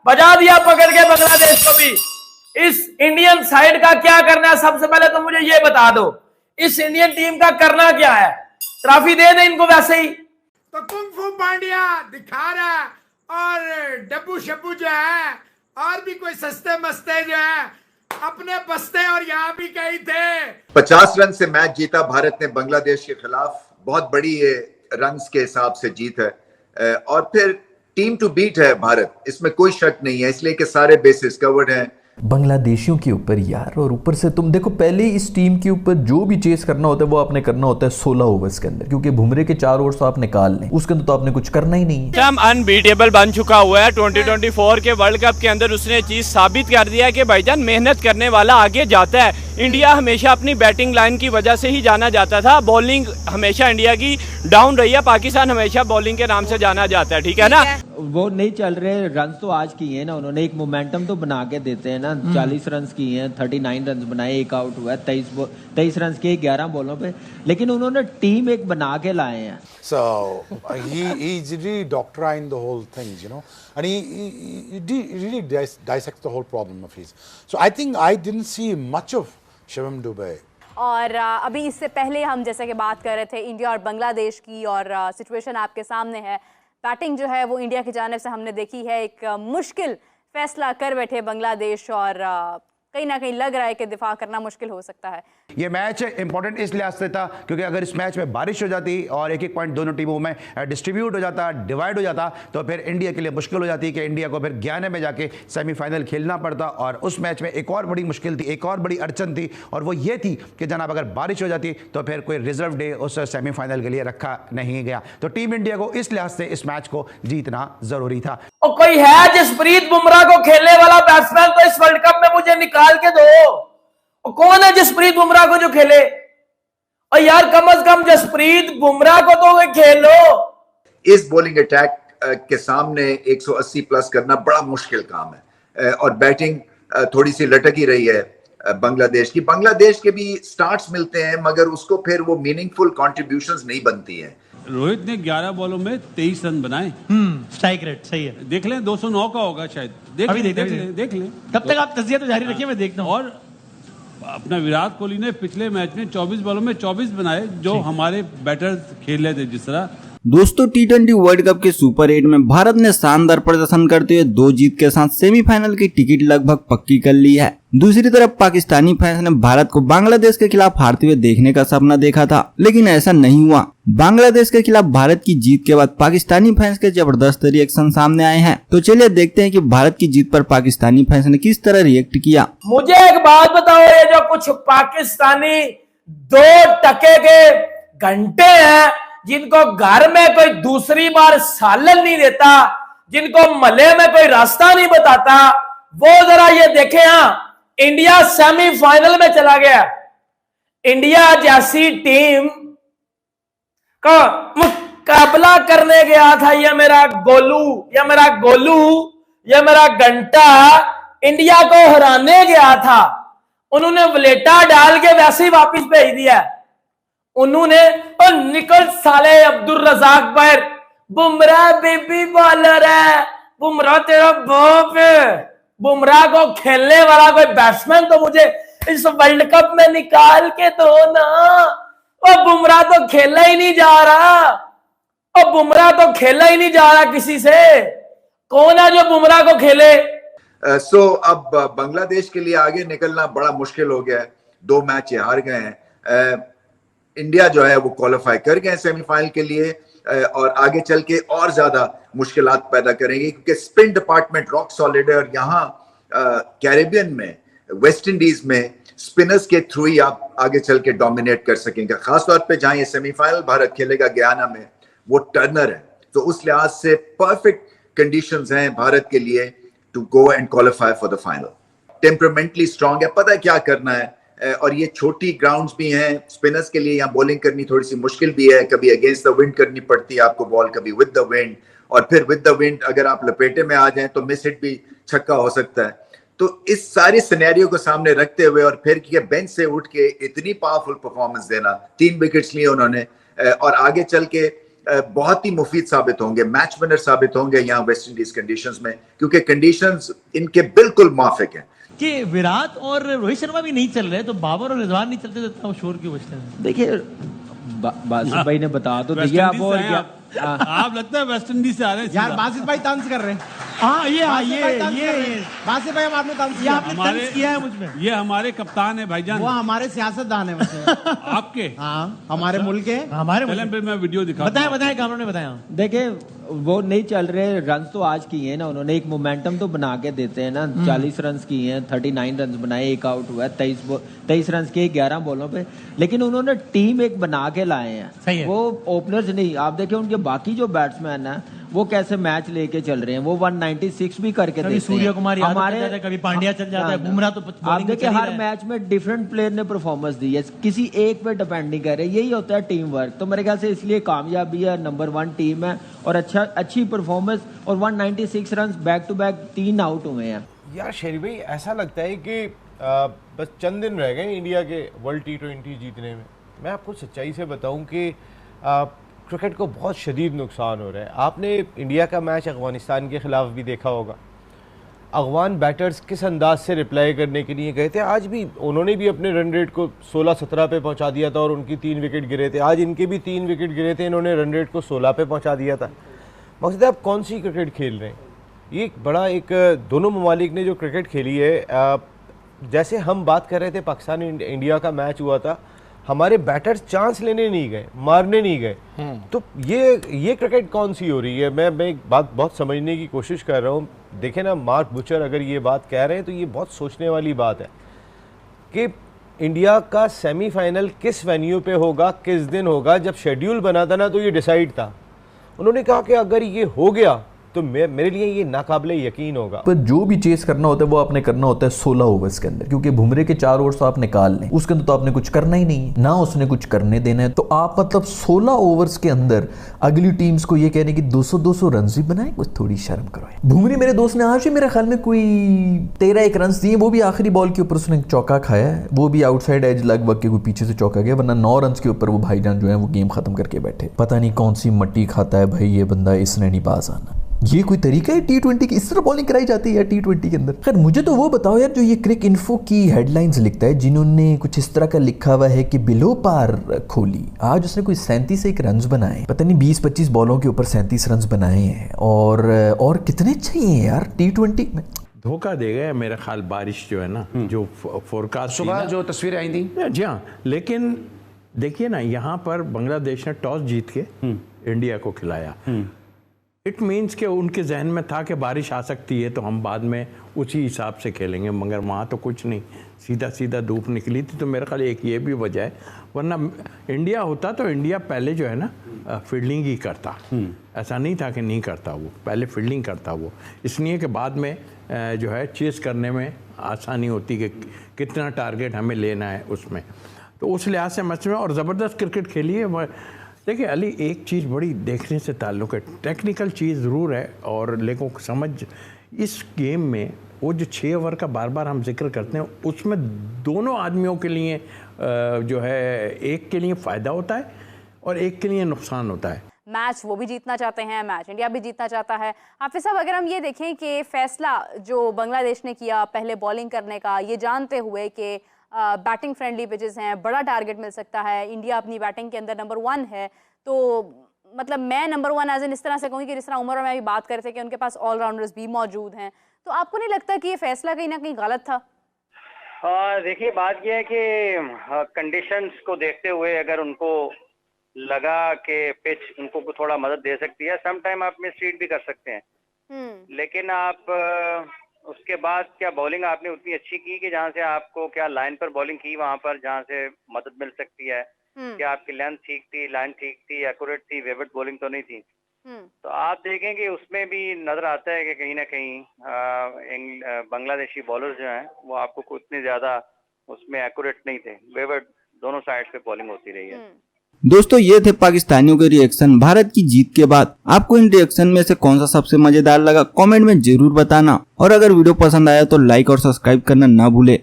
बजा दिया पकड़ के बांग्लादेश को भी। इस इंडियन साइड का क्या करना है, सबसे पहले तो मुझे ये बता दो, इस इंडियन टीम का करना क्या है? ट्रॉफी दे दे इनको वैसे ही। तो कुंग फू पांड्या दिखा रहा है, और डब्बू शब्बू जो है और भी कोई सस्ते मस्ते जो है अपने बस्ते और यहाँ भी कहीं थे। 50 रन से मैच जीता भारत ने बांग्लादेश के खिलाफ, बहुत बड़ी ये रन्स के हिसाब से जीत है। और फिर टीम टू बीट है भारत, इसमें कोई शक नहीं है, इसलिए कि सारे बेसिस कवर्ड हैं बांग्लादेशियों के ऊपर यार। और ऊपर से तुम देखो, पहले इस टीम के ऊपर जो भी चेस करना होता है वो आपने करना होता है 16 ओवर्स के अंदर, क्योंकि बुमरे के 4 ओवर्स तो आप निकाल लें, उसके अंदर तो आपने कुछ करना ही नहीं है। हम अनबीटेबल बन चुका हुआ है। 2024 के वर्ल्ड कप के अंदर उसने चीज साबित कर दिया कि भाईजान मेहनत करने वाला आगे जाता है। इंडिया हमेशा अपनी बैटिंग लाइन की वजह से ही जाना जाता था, बॉलिंग हमेशा इंडिया की डाउन रही है, पाकिस्तान हमेशा बॉलिंग के नाम से जाना जाता है, ठीक है ना। वो नहीं चल रहे, रन तो आज किए हैं ना उन्होंने, एक मोमेंटम तो बना के देते हैं ना। 40 रन किए हैं, 39 रन बनाए, एक आउट हुआ है, 23 रन किए 11 बॉलों पे, लेकिन उन्होंने टीम एक बना के लाए हैं। So he really doctrined the whole things, you know, and he really dissects the whole problem of his. So I think I didn't see much of Shivam Dube. और अभी इससे पहले हम जैसे कि बात कर रहे थे इंडिया और बांग्लादेश की, और सिचुएशन आपके सामने है। बैटिंग जो है वो इंडिया की जानिब से हमने देखी है, एक मुश्किल फैसला कर बैठे बांग्लादेश, और कहीं ना कहीं लग रहा है कि दिफा करना मुश्किल हो सकता है। ये मैच इंपॉर्टेंट इस लिहाज से था क्योंकि अगर इस मैच में बारिश हो जाती और एक एक पॉइंट दोनों टीमों में डिस्ट्रीब्यूट हो जाता, डिवाइड हो जाता, तो फिर इंडिया के लिए मुश्किल हो जाती कि इंडिया को फिर 11 में जाके सेमीफाइनल खेलना पड़ता। और उस मैच में एक और बड़ी मुश्किल थी, एक और बड़ी अड़चन थी, और वो ये थी कि जनाब अगर बारिश हो जाती तो फिर कोई रिजर्व डे उस सेमीफाइनल के लिए रखा नहीं गया। तो टीम इंडिया को इस लिहाज से इस मैच को जीतना जरूरी था। और कोई है जसप्रीत बुमराह को खेलने वाला बैट्समैन तो इस वर्ल्ड कप में मुझे निकाल के दो। और कौन है जसप्रीत बुमराह को जो खेले? और यार कम से कम जसप्रीत बुमराह को तो खेलो। इस बॉलिंग अटैक के सामने 180 प्लस करना बड़ा मुश्किल काम है। और बैटिंग थोड़ी सी लटक ही रही है बांग्लादेश की। बांग्लादेश के भी स्टार्ट्स मिलते हैं मगर उसको फिर वो मीनिंगफुल कॉन्ट्रीब्यूशंस नहीं बनती हैं। रोहित ने 11 बॉलों में 23 रन बनाए। स्ट्राइक रेट सही है, देख लें 209 का होगा शायद, देख लें। तब तक आप तस्वीर तो जारी रखिए, मैं देखता हूँ। और अपना विराट कोहली ने पिछले मैच में 24 बॉलों में 24 बनाए, जो हमारे बैटर खेल रहे थे जिस तरह। दोस्तों टी20 वर्ल्ड कप के सुपर 8 में भारत ने शानदार प्रदर्शन करते हुए 2 जीत के साथ सेमीफाइनल की टिकट लगभग पक्की कर ली है। दूसरी तरफ पाकिस्तानी फैंस ने भारत को बांग्लादेश के खिलाफ हारते हुए देखने का सपना देखा था, लेकिन ऐसा नहीं हुआ। बांग्लादेश के खिलाफ भारत की जीत के बाद पाकिस्तानी फैंस के जबरदस्त रिएक्शन सामने आए हैं। तो चलिए देखते हैं कि भारत की जीत पर पाकिस्तानी फैंस ने किस तरह रिएक्ट किया। मुझे एक बात बताओ, ये जो कुछ पाकिस्तानी 2 टके के घंटे हैं, जिनको घर में कोई दूसरी बार सालन नहीं देता, जिनको मले में कोई रास्ता नहीं बताता, वो जरा ये देखें। हाँ, इंडिया सेमीफाइनल में चला गया। इंडिया जैसी टीम का मुकाबला करने गया था ये मेरा गोलू, ये मेरा गोलू, ये मेरा घंटा इंडिया को हराने गया था। उन्होंने वलेटा डाल के वैसे ही वापस भेज दिया। उन्होंने और निकल साले अब्दुल रजाक पर, बुमराह बेबी बॉलर है, बुमराह तेरा बाप है। बुमराह को खेलने वाला कोई बैट्समैन तो मुझे इस वर्ल्ड कप में निकाल के दो ना। और बुमराह तो खेला ही नहीं जा रहा, और बुमराह तो खेला ही नहीं जा रहा किसी से। कौन है जो बुमराह को खेले? अब बांग्लादेश के लिए आगे निकलना बड़ा मुश्किल हो गया है। 2 मैच हार गए हैं। इंडिया जो है वो क्वालिफाई कर गए सेमीफाइनल के लिए, और आगे चल के और ज्यादा मुश्किलात पैदा करेंगे क्योंकि स्पिन डिपार्टमेंट रॉक सॉलिड है। और यहाँ कैरेबियन में, वेस्ट इंडीज में स्पिनर्स के थ्रू ही आप आगे चल के डोमिनेट कर सकेंगे। खासतौर पे जहां ये सेमीफाइनल भारत खेलेगा गयाना में, वो टर्नर है, तो उस लिहाज से परफेक्ट कंडीशंस हैं भारत के लिए to go and qualify for the final. Temperamentally strong है, पता है क्या करना है। और ये छोटी ग्राउंड्स भी हैं स्पिनर्स के लिए, यहाँ बॉलिंग करनी थोड़ी सी मुश्किल भी है। कभी अगेंस्ट द विंड करनी पड़ती है आपको बॉल, कभी विद द विंड, और फिर विद द विंड अगर आप लपेटे में आ जाएं तो मिस हिट भी छक्का हो सकता है। तो इस सारे सिनेरियो को सामने रखते हुए और फिर बेंच से उठ के इतनी पावरफुल परफॉर्मेंस देना, 3 विकेट्स लिए उन्होंने, और आगे चल के बहुत ही मुफीद साबित होंगे, मैच विनर साबित होंगे यहाँ वेस्ट इंडीज कंडीशंस में, क्योंकि कंडीशंस इनके बिल्कुल माफिक हैं। कि विराट और रोहित शर्मा भी नहीं चल रहे तो बाबर और रिजवान नहीं चलते तो इतना शोर क्यों बचते हैं? देखिए बासित भाई ने बता तो दिया आप, और क्या आप लगता है वेस्ट इंडीज से आ रहे हैं यार? बासित भाई तंज कर रहे हैं। हाँ ये बासित भाई हम आपने तंज किया है मुझ में। ये हमारे कप्तान है भाईजान, वो हमारे सियासतदान है वैसे। आपके हाँ हमारे मुल्क के, हमारे फिर मैं वीडियो दिखा। बताएं कामरों ने बताया। देखिए वो नहीं चल रहे, रन तो आज किए हैं ना उन्होंने, एक मोमेंटम तो बना के देते हैं ना। 40 रन किए हैं, 39 रन बनाए, एक आउट हुआ है, 23 रन किए 11 बॉलों पे, लेकिन उन्होंने टीम एक बना के लाए हैं। सही है। वो ओपनर्स नहीं, आप देखिए उनके बाकी जो बैट्समैन है वो कैसे मैच लेके चल रहे हैं, वो 196 भी करके देते हैं। सूर्य कुमार हमारे, कभी पांड्या चल जाता है, बुमराह तो आप देखिए हर मैच में डिफरेंट प्लेयर ने परफॉर्मेंस दी है, किसी एक पे डिपेंड नहीं कर रहे। यही होता है टीम वर्क, तो मेरे ख्याल से इसलिए कामयाबी है, नंबर 1 टीम है और अच्छी परफॉर्मेंस, और 196 run back to back 3 out हुए हैं। यार शरीफ भाई, ऐसा लगता है कि बस चंद दिन रह गए इंडिया के वर्ल्ड T20 जीतने में। मैं आपको सच्चाई से बताऊं कि क्रिकेट को बहुत शदीद नुकसान हो रहा है। आपने इंडिया का मैच अफगानिस्तान के ख़िलाफ़ भी देखा होगा, अफगान बैटर्स किस अंदाज से रिप्लाई करने के लिए गए थे। आज भी उन्होंने भी अपने रन रेट को 16-17 पे पहुंचा दिया था और उनकी 3 विकेट गिरे थे। आज इनके भी 3 विकेट गिरे थे, इन्होंने रन रेट को 16 पे पहुंचा दिया था। मकसद है आप कौन सी क्रिकेट खेल रहे हैं? ये दोनों ममालिक ने जो क्रिकेट खेली है, जैसे हम बात कर रहे थे पाकिस्तान इंडिया का मैच हुआ था, हमारे बैटर्स चांस लेने नहीं गए, मारने नहीं गए। तो ये क्रिकेट कौन सी हो रही है? मैं एक बात बहुत समझने की कोशिश कर रहा हूँ। देखें ना, मार्क बुचर अगर ये बात कह रहे हैं तो ये बहुत सोचने वाली बात है कि इंडिया का सेमीफाइनल किस वेन्यू पे होगा, किस दिन होगा। जब शेड्यूल बना था ना तो ये डिसाइड था। उन्होंने कहा कि अगर ये हो गया तो मेरे लिए ये नाकाबिले यकीन होगा। पर जो भी चेस करना होता है वो आपने करना होता है 16 ओवर्स के अंदर, क्योंकि बुमरे के 4 ओवर्स तो आप निकाल लें, उसके अंदर तो आपने कुछ करना ही नहीं है, ना उसने कुछ करने देना है। तो आप मतलब 16 ओवर्स के अंदर अगली टीम्स को ये कहने की 200 रन भी बनाए, कुछ थोड़ी शर्म करो। बुमरे मेरे दोस्त ने आज भी मेरे ख्याल में कोई 13 रन दिए, वो भी आखिरी बॉल के ऊपर उसने चौका खाया है, वो भी आउटसाइड एज लगभग के कोई पीछे से चौका गया, वरना 9 रन के ऊपर वो भाईजान जो है वो गेम खत्म करके बैठे। पता नहीं कौन सी मट्टी खाता है भाई ये बंदा, इसने नहीं बाज आना। ये कोई तरीका है T20 की? इस तरह बॉलिंग कराई जाती है T20 के अंदर? खैर मुझे तो वो बताओ यार, जो ये क्रिक इन्फो की हेडलाइंस लिखता है, जिन्होंने कुछ इस तरह का लिखा हुआ है कि बिलो पार खोली, आज उसने कोई 37 रन बनाए, पता नहीं 20-25 बॉलों के ऊपर 37 रन बनाए हैं, और कितने चाहिए यार T20 में। धोखा दे गए मेरा ख्याल, बारिश जो है ना, जो फोरकास्ट सुबह जो तस्वीरें आई थी, जी हाँ। लेकिन देखिए ना, यहाँ पर बांग्लादेश ने टॉस जीत के इंडिया को खिलाया। इट मीन्स कि उनके जहन में था कि बारिश आ सकती है तो हम बाद में उसी हिसाब से खेलेंगे, मगर वहाँ तो कुछ नहीं, सीधा धूप निकली थी। तो मेरे ख्याल एक ये भी वजह है, वरना इंडिया होता तो इंडिया पहले जो है ना फील्डिंग ही करता। ऐसा नहीं था कि नहीं करता, वो पहले फील्डिंग करता वो, इसलिए कि बाद में जो है चेस करने में आसानी होती कि कितना टारगेट हमें लेना है उसमें। तो उस लिहाज से मैच में और ज़बरदस्त क्रिकेट खेली है। देखिए अली, एक चीज़ बड़ी देखने से ताल्लुक़ है, टेक्निकल चीज़ ज़रूर है, और लेकिन समझ इस गेम में वो जो 6 ओवर का बार बार हम जिक्र करते हैं, उसमें दोनों आदमियों के लिए जो है, एक के लिए फ़ायदा होता है और एक के लिए नुकसान होता है। मैच वो भी जीतना चाहते हैं, मैच इंडिया भी जीतना चाहता है। हाफिज साहब, अगर हम ये देखें कि फैसला जो बांग्लादेश ने किया पहले बॉलिंग करने का, ये जानते हुए कि बैटिंग फ्रेंडली पिचेस हैं, बड़ा टारगेट मिल सकता है, इंडिया अपनी बैटिंग के अंदर नंबर 1 है, तो मतलब मैं नंबर 1 एज इन इस तरह से कहूँगी कि जिस तरह उमर और मैं भी बात कर रहे थे कि उनके पास ऑलराउंडर्स भी मौजूद हैं, तो आपको नहीं लगता कि ये फैसला कहीं ना कहीं गलत था? देखिए, बात यह है कि कंडीशंस को देखते हुए अगर उनको लगा कि पिच उनको थोड़ा मदद दे सकती है, सम टाइम आप मिसरीड भी कर सकते हैं। लेकिन आप उसके बाद क्या बॉलिंग आपने उतनी अच्छी की कि जहां से आपको, क्या लाइन पर बॉलिंग की वहां पर जहां से मदद मिल सकती है? क्या आपकी लेंथ ठीक थी, लाइन ठीक थी, एक्यूरेट थी, वेवर्ड बॉलिंग तो नहीं थी? तो आप देखें कि उसमें भी नजर आता है कि कहीं ना कहीं बांग्लादेशी बॉलर जो हैं वो आपको उतने ज्यादा उसमें एक्यूरेट नहीं थे। वेवर्ड दोनों साइड पे बॉलिंग होती रही है। दोस्तों, ये थे पाकिस्तानियों के रिएक्शन भारत की जीत के बाद। आपको इन रिएक्शन में से कौन सा सबसे मजेदार लगा, कमेंट में जरूर बताना, और अगर वीडियो पसंद आया तो लाइक और सब्सक्राइब करना ना भूले।